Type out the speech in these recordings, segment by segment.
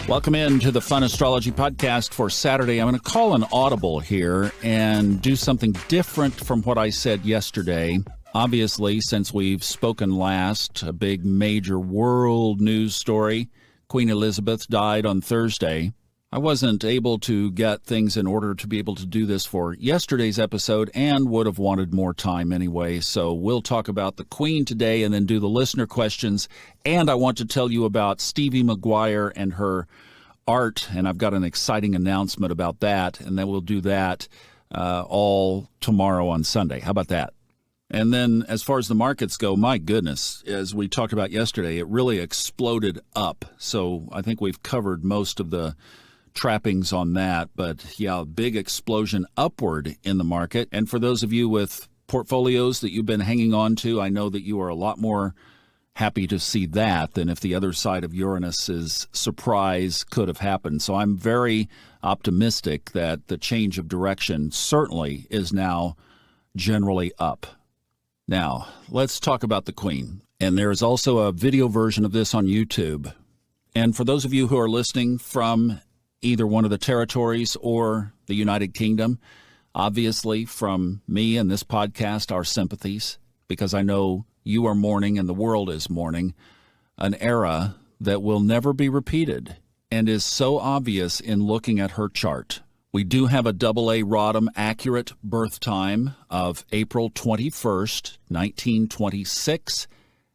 Welcome in to the Fun Astrology Podcast for Saturday. I'm going to call an audible here and do something different from what I said yesterday. Obviously, since we've spoken last, a big major world news story. Queen Elizabeth died on Thursday. I wasn't able to get things in order to be able to do this for yesterday's episode and would have wanted more time anyway. So we'll talk about the Queen today and then do the listener questions. And I want to tell you about Stevie McGuire and her art, and I've got an exciting announcement about that, and then we'll do that all tomorrow on Sunday. How about that? And then as far as the markets go, my goodness, as we talked about yesterday, it really exploded up. So I think we've covered most of the trappings on that. But yeah, a big explosion upward in the market. And for those of you with portfolios that you've been hanging on to, I know that you are a lot more happy to see that than if the other side of Uranus's surprise could have happened. So I'm very optimistic that the change of direction certainly is now generally up. Now, let's talk about the Queen. And there is also a video version of this on YouTube. And for those of you who are listening from either one of the territories or the United Kingdom, obviously from me and this podcast, our sympathies, because I know you are mourning and the world is mourning an era that will never be repeated and is so obvious in looking at her chart. We do have a AA Rodham accurate birth time of April 21st, 1926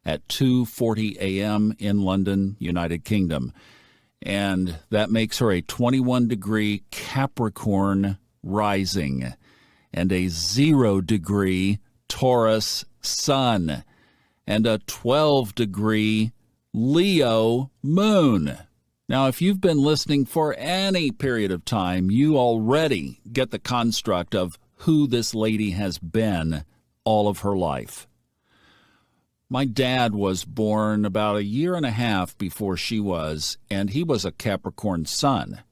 at 2:40 a.m. in London, United Kingdom. And that makes her a 21-degree Capricorn rising and a 0-degree Taurus sun and a 12-degree Leo moon. Now, if you've been listening for any period of time, you already get the construct of who this lady has been all of her life. My dad was born about a year and a half before she was, and he was a Capricorn sun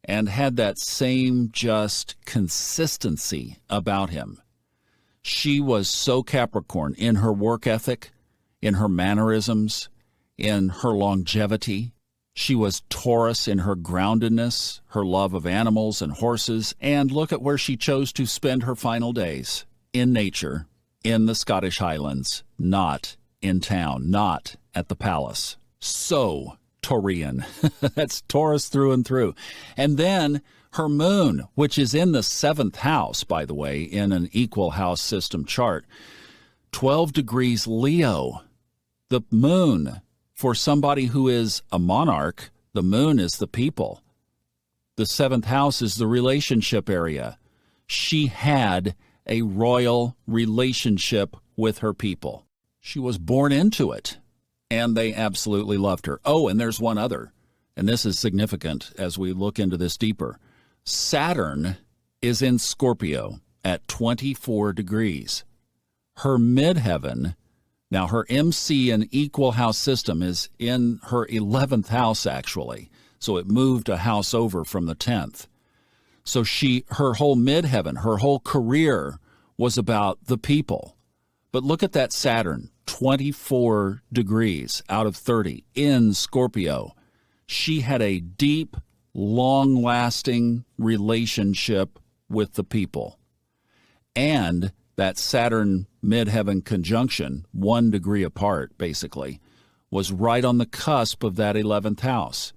and had that same just consistency about him. She was so Capricorn in her work ethic, in her mannerisms, in her longevity. She was Taurus in her groundedness, her love of animals and horses, and look at where she chose to spend her final days, in nature, in the Scottish Highlands, not in town, not at the palace. So Taurian. That's Taurus through and through. And then her moon, which is in the 7th house, by the way, in an equal house system chart, 12 degrees Leo. The moon, for somebody who is a monarch, the moon is the people. The 7th house is the relationship area. She had a royal relationship with her people. She was born into it, and they absolutely loved her. Oh, and there's one other, and this is significant as we look into this deeper. Saturn is in Scorpio at 24 degrees. Her midheaven, now her MC and equal house system is in her 11th house, actually. So it moved a house over from the 10th. So her whole midheaven, her whole career was about the people. But look at that Saturn, 24 degrees out of 30 in Scorpio. She had a deep, long-lasting relationship with the people. And that Saturn midheaven conjunction, 1 degree apart, basically, was right on the cusp of that 11th house.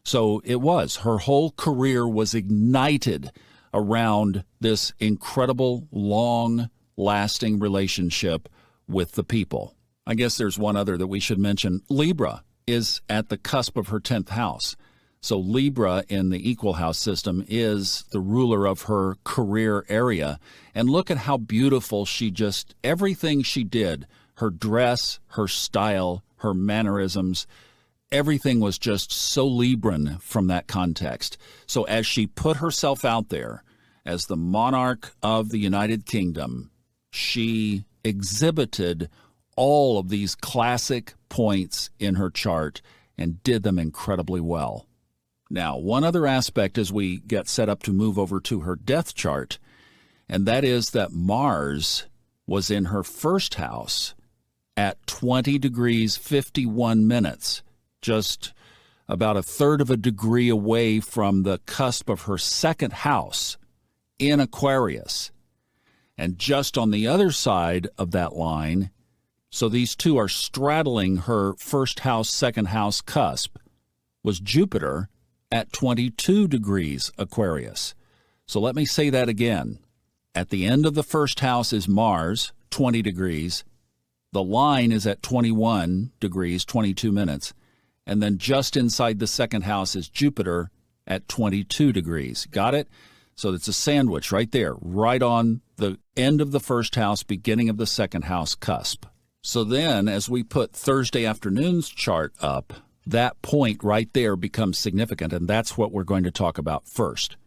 So it was. Her whole career was ignited around this incredible, long-lasting relationship with the people. I guess there's one other that we should mention. Libra is at the cusp of her 10th house. So Libra in the equal house system is the ruler of her career area. And look at how beautiful everything she did, her dress, her style, her mannerisms, everything was just so Libran from that context. So as she put herself out there as the monarch of the United Kingdom, she exhibited all of these classic points in her chart and did them incredibly well. Now, one other aspect as we get set up to move over to her death chart, and that is that Mars was in her first house at 20 degrees 51 minutes, just about a third of a degree away from the cusp of her second house in Aquarius. And just on the other side of that line, so these two are straddling her first house, second house cusp, was Jupiter at 22 degrees Aquarius. So let me say that again. At the end of the first house is Mars, 20 degrees. The line is at 21 degrees, 22 minutes. And then just inside the second house is Jupiter at 22 degrees. Got it? So it's a sandwich right there, right on the end of the first house, beginning of the second house cusp. So then, as we put Thursday afternoon's chart up, that point right there becomes significant, and that's what we're going to talk about first.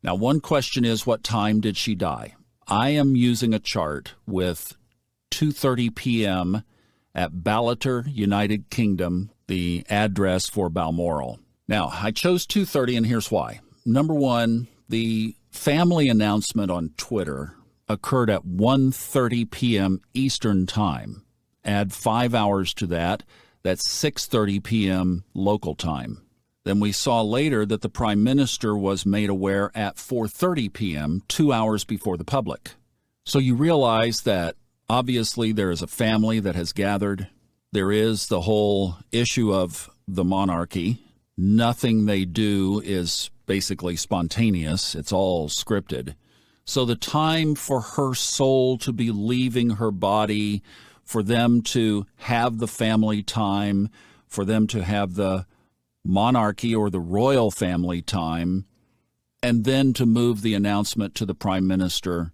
Now, one question is, what time did she die? I am using a chart with 2:30 p.m. at Ballater, United Kingdom, the address for Balmoral. Now, I chose 2:30, and here's why. Number one, the family announcement on Twitter occurred at 1:30 p.m. Eastern Time. Add 5 hours to that, that's 6:30 p.m. local time. Then we saw later that the Prime Minister was made aware at 4:30 p.m., 2 hours before the public. So you realize that obviously there is a family that has gathered. There is the whole issue of the monarchy. Nothing they do is basically spontaneous. It's all scripted. So the time for her soul to be leaving her body, for them to have the family time, for them to have the monarchy or the royal family time, and then to move the announcement to the Prime Minister,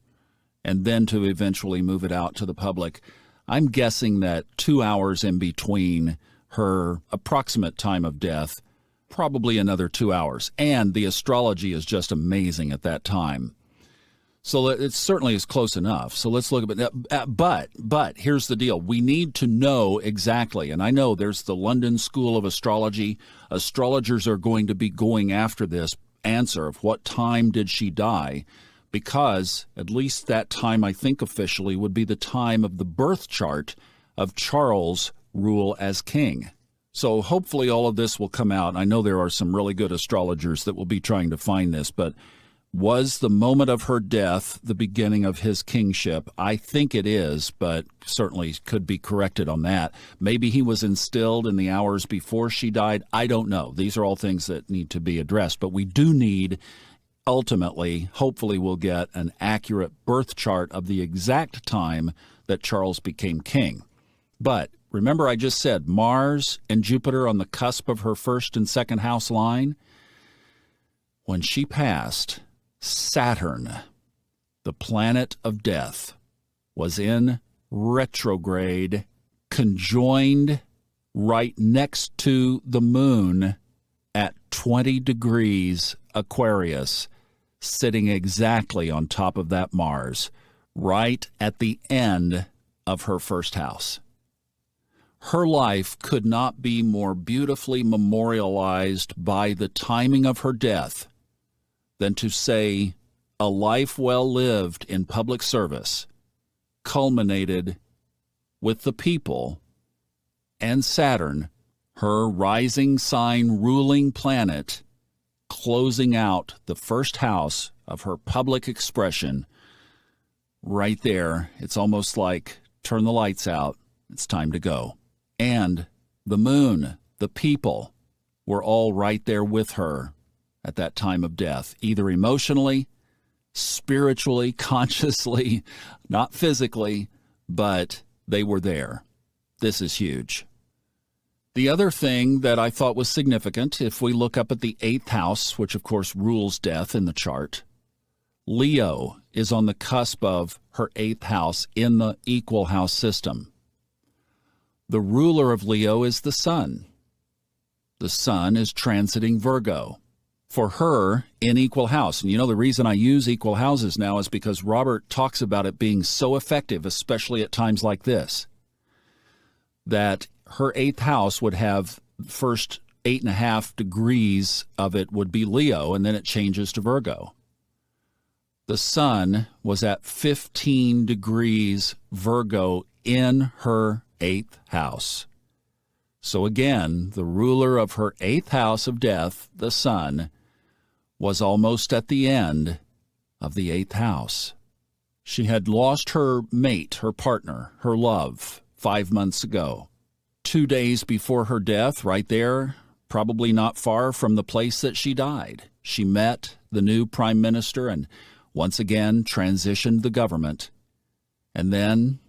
and then to eventually move it out to the public. I'm guessing that 2 hours in between her approximate time of death, probably another 2 hours. And the astrology is just amazing at that time. So it certainly is close enough. So let's look at it. But here's the deal. We need to know exactly. And I know there's the London School of Astrology. Astrologers are going to be going after this answer of what time did she die, because at least that time, I think officially, would be the time of the birth chart of Charles' rule as king. So hopefully all of this will come out. I know there are some really good astrologers that will be trying to find this, but was the moment of her death the beginning of his kingship? I think it is, but certainly could be corrected on that. Maybe he was instilled in the hours before she died. I don't know. These are all things that need to be addressed, but we do need, ultimately, hopefully we'll get an accurate birth chart of the exact time that Charles became king. But remember I just said Mars and Jupiter on the cusp of her first and second house line? When she passed, Saturn, the planet of death, was in retrograde, conjoined right next to the moon at 20 degrees Aquarius, sitting exactly on top of that Mars, right at the end of her first house. Her life could not be more beautifully memorialized by the timing of her death than to say a life well lived in public service culminated with the people and Saturn, her rising sign ruling planet, closing out the first house of her public expression right there. It's almost like turn the lights out, it's time to go. And the moon, the people, were all right there with her at that time of death, either emotionally, spiritually, consciously, not physically, but they were there. This is huge. The other thing that I thought was significant, if we look up at the 8th house, which of course rules death in the chart, Leo is on the cusp of her 8th house in the equal house system. The ruler of Leo is the sun. The sun is transiting Virgo. For her, in equal house. And you know, the reason I use equal houses now is because Robert talks about it being so effective, especially at times like this, that her 8th house would have first 8.5 degrees of it would be Leo, and then it changes to Virgo. The sun was at 15 degrees Virgo in her 8th house. So again, the ruler of her eighth house of death, the sun, was almost at the end of the eighth house. She had lost her mate, her partner, her love, 5 months ago. 2 days before her death, right there, probably not far from the place that she died, she met the new prime minister and once again transitioned the government. And then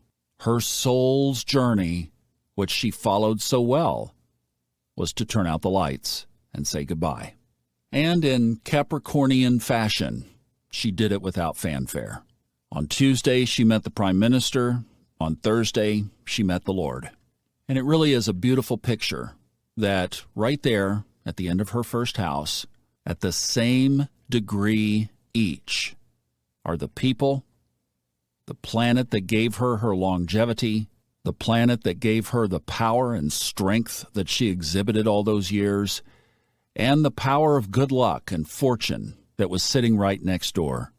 her soul's journey, which she followed so well, was to turn out the lights and say goodbye. And in Capricornian fashion, she did it without fanfare. On Tuesday, she met the prime minister. On Thursday, she met the Lord. And it really is a beautiful picture that right there at the end of her first house, at the same degree each, are the people, the planet that gave her her longevity, the planet that gave her the power and strength that she exhibited all those years, and the power of good luck and fortune that was sitting right next door.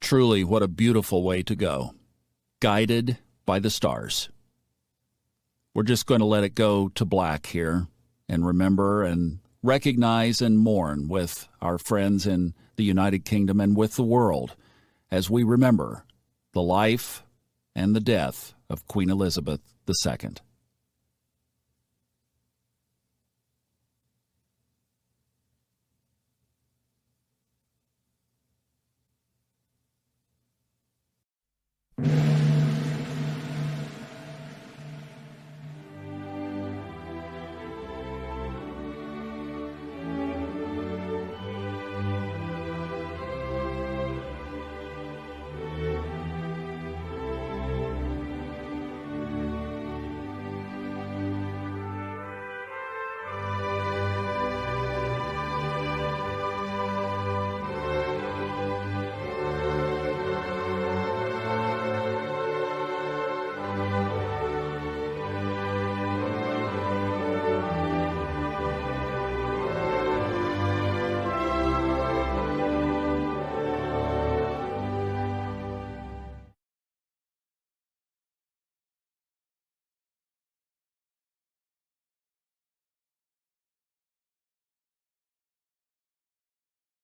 Truly, what a beautiful way to go, guided by the stars. We're just going to let it go to black here and remember and recognize and mourn with our friends in the United Kingdom and with the world as we remember the life and the death of Queen Elizabeth II.